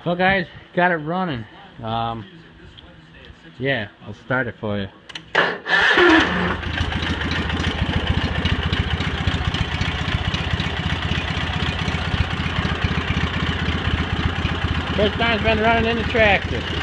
Well guys, got it running. Yeah, I'll start it for you. First time's been running in the tractor.